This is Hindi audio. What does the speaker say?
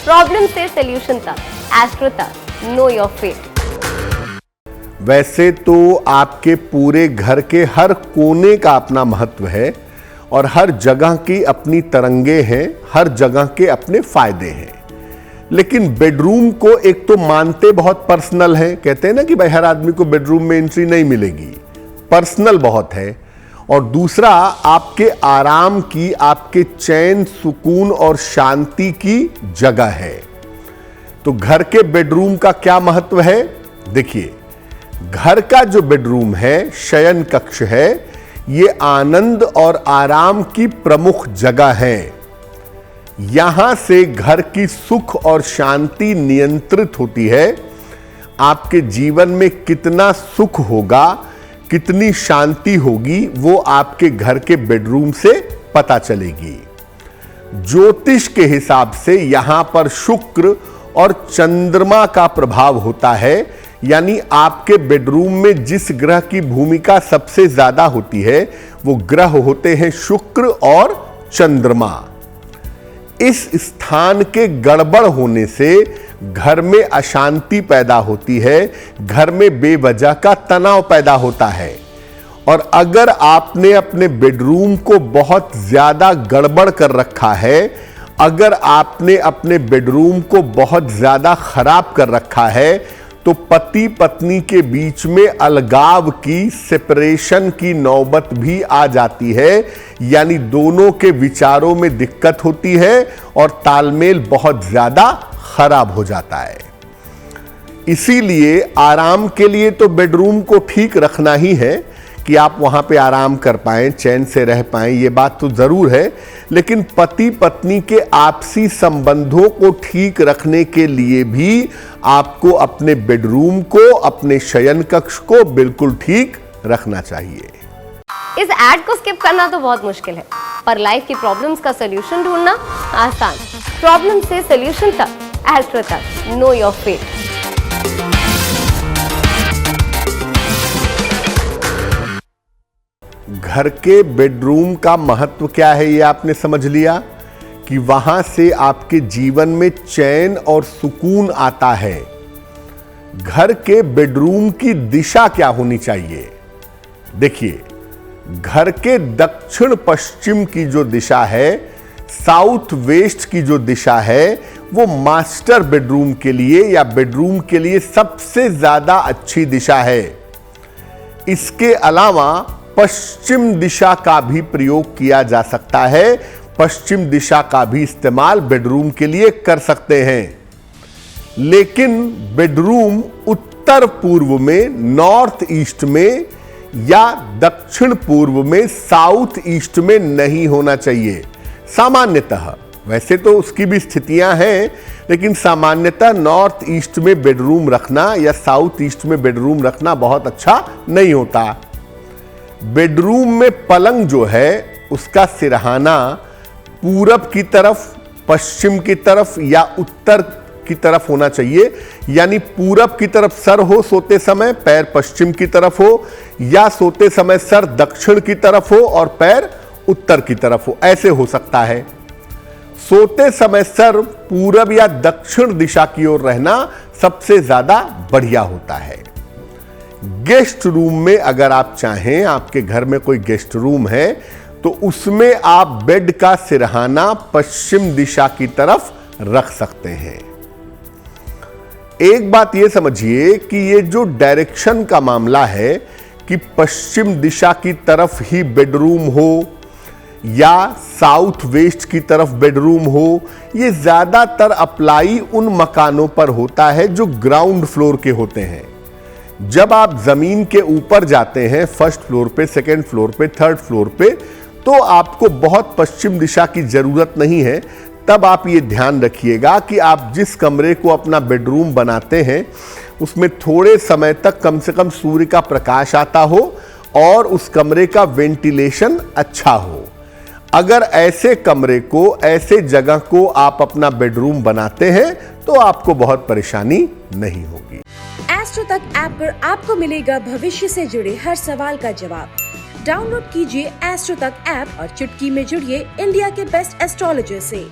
प्रॉब्लम से सॉल्यूशन तक, एस्ट्रो तक, नो योर फेट। वैसे तो आपके पूरे घर के हर कोने का अपना महत्व है और हर जगह की अपनी तरंगे हैं, हर जगह के अपने फायदे हैं। लेकिन बेडरूम को एक तो मानते बहुत पर्सनल है, कहते हैं ना कि भाई हर आदमी को बेडरूम में एंट्री नहीं मिलेगी, पर्सनल बहुत है। और दूसरा आपके आराम की, आपके चैन, सुकून और शांति की जगह है। तो घर के बेडरूम का क्या महत्व है? देखिए, घर का जो बेडरूम है, शयन कक्ष है, ये आनंद और आराम की प्रमुख जगह है। यहां से घर की सुख और शांति नियंत्रित होती है। आपके जीवन में कितना सुख होगा, कितनी शांति होगी, वो आपके घर के बेडरूम से पता चलेगी। ज्योतिष के हिसाब से यहां पर शुक्र और चंद्रमा का प्रभाव होता है, यानी आपके बेडरूम में जिस ग्रह की भूमिका सबसे ज्यादा होती है वो ग्रह होते हैं शुक्र और चंद्रमा। इस स्थान के गड़बड़ होने से घर में अशांति पैदा होती है, घर में बेवजह का तनाव पैदा होता है। और अगर आपने अपने बेडरूम को बहुत ज्यादा गड़बड़ कर रखा है, अगर आपने अपने बेडरूम को बहुत ज्यादा खराब कर रखा है, तो पति पत्नी के बीच में अलगाव की, सेपरेशन की नौबत भी आ जाती है। यानी दोनों के विचारों में दिक्कत होती है और तालमेल बहुत ज्यादा खराब हो जाता है। इसीलिए आराम के लिए तो बेडरूम को ठीक रखना ही है कि आप वहां पे आराम कर पाएं, चैन से रह पाएं, ये बात तो जरूर है। लेकिन पति पत्नी के आपसी संबंधों को ठीक रखने के लिए भी आपको अपने बेडरूम को, अपने शयन कक्ष को बिल्कुल ठीक रखना चाहिए। इस एड को स्किप करना तो बहुत मुश्किल है, पर लाइफ की प्रॉब्लम्स का सॉल्यूशन ढूंढना आसान। प्रॉब्लम से सॉल्यूशन तक, एस्ट्रो तक, नो योर फेट। घर के बेडरूम का महत्व क्या है, ये आपने समझ लिया कि वहां से आपके जीवन में चैन और सुकून आता है। घर के बेडरूम की दिशा क्या होनी चाहिए? देखिए, घर के दक्षिण पश्चिम की जो दिशा है, साउथ वेस्ट की जो दिशा है, वो मास्टर बेडरूम के लिए या बेडरूम के लिए सबसे ज्यादा अच्छी दिशा है। इसके अलावा पश्चिम दिशा का भी प्रयोग किया जा सकता है, पश्चिम दिशा का भी इस्तेमाल बेडरूम के लिए कर सकते हैं। लेकिन बेडरूम उत्तर पूर्व में, नॉर्थ ईस्ट में या दक्षिण पूर्व में, साउथ ईस्ट में नहीं होना चाहिए सामान्यतः। वैसे तो उसकी भी स्थितियां हैं, लेकिन सामान्यतः नॉर्थ ईस्ट में बेडरूम रखना या साउथ ईस्ट में बेडरूम रखना बहुत अच्छा नहीं होता। बेडरूम में पलंग जो है उसका सिरहाना पूरब की तरफ, पश्चिम की तरफ या उत्तर की तरफ होना चाहिए। यानी पूरब की तरफ सर हो सोते समय, पैर पश्चिम की तरफ हो, या सोते समय सर दक्षिण की तरफ हो और पैर उत्तर की तरफ हो, ऐसे हो सकता है। सोते समय सर पूरब या दक्षिण दिशा की ओर रहना सबसे ज्यादा बढ़िया होता है। गेस्ट रूम में अगर आप चाहें, आपके घर में कोई गेस्ट रूम है, तो उसमें आप बेड का सिरहाना पश्चिम दिशा की तरफ रख सकते हैं। एक बात यह समझिए कि ये जो डायरेक्शन का मामला है कि पश्चिम दिशा की तरफ ही बेडरूम हो या साउथ वेस्ट की तरफ बेडरूम हो, ये ज्यादातर अप्लाई उन मकानों पर होता है जो ग्राउंड फ्लोर के होते हैं। जब आप जमीन के ऊपर जाते हैं, फर्स्ट फ्लोर पे, सेकेंड फ्लोर पे, थर्ड फ्लोर पे, तो आपको बहुत पश्चिम दिशा की जरूरत नहीं है। तब आप ये ध्यान रखिएगा कि आप जिस कमरे को अपना बेडरूम बनाते हैं उसमें थोड़े समय तक कम से कम सूर्य का प्रकाश आता हो और उस कमरे का वेंटिलेशन अच्छा हो। अगर ऐसे कमरे को, ऐसे जगह को आप अपना बेडरूम बनाते हैं तो आपको बहुत परेशानी नहीं होगी। एस्ट्रो तक ऐप पर आपको मिलेगा भविष्य से जुड़े हर सवाल का जवाब। डाउनलोड कीजिए एस्ट्रो तक ऐप और चुटकी में जुड़िए इंडिया के बेस्ट एस्ट्रोलॉजर से।